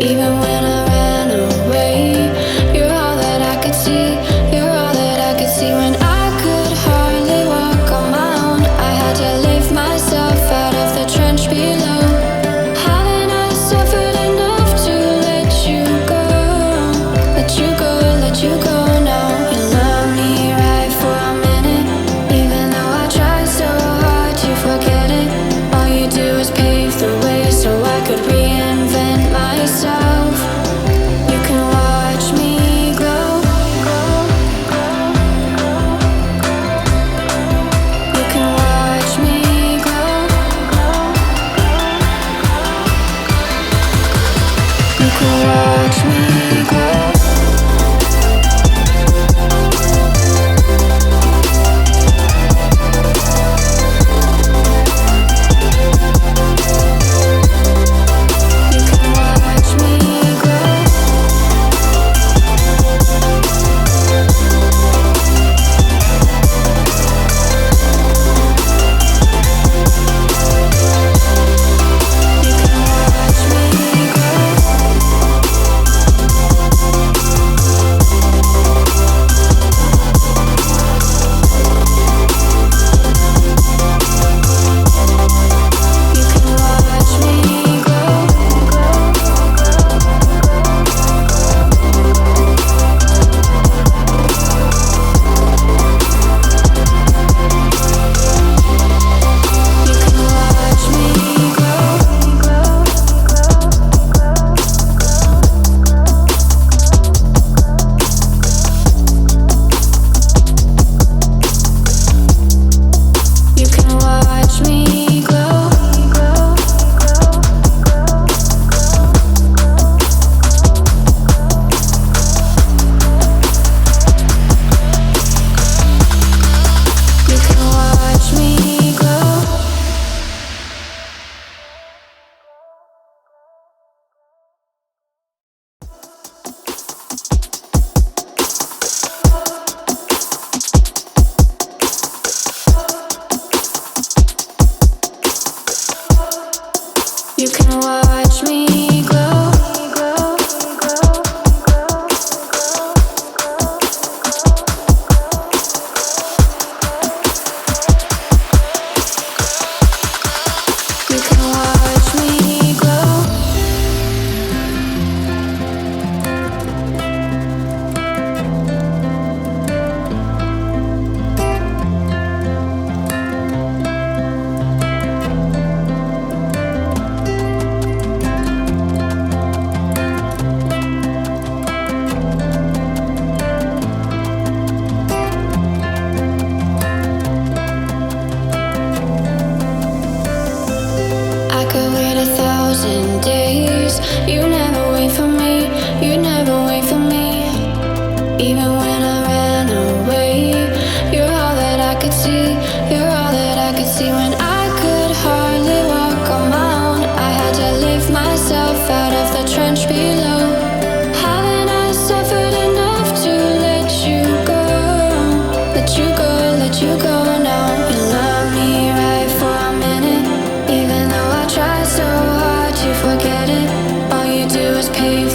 Even when I ran away, you're all that I could see. You're all that I could see. When I could hardly walk on my own, I had to lift myself out of the trench below. Haven't I suffered enough to let you go? Let you go, let you go now. You love me right for a minute, even though I tried so hard to forget it. All you do is pave the way so I could reinvent myself. You can watch me glow. You can watch me glow. You can watch me glow. You can watch me glow. You can watch me glow. I could wait 1,000 days. You never wait for me. You never wait for me. Even when I ran away, you're all that I could see. You're all that I could see. When I could hardly walk on my own, I had to lift myself out of the trench below. Haven't I suffered enough to let you go? Let you go, let you go now. You love me right for a minute, even though I try so hard to forget it. All you do is pave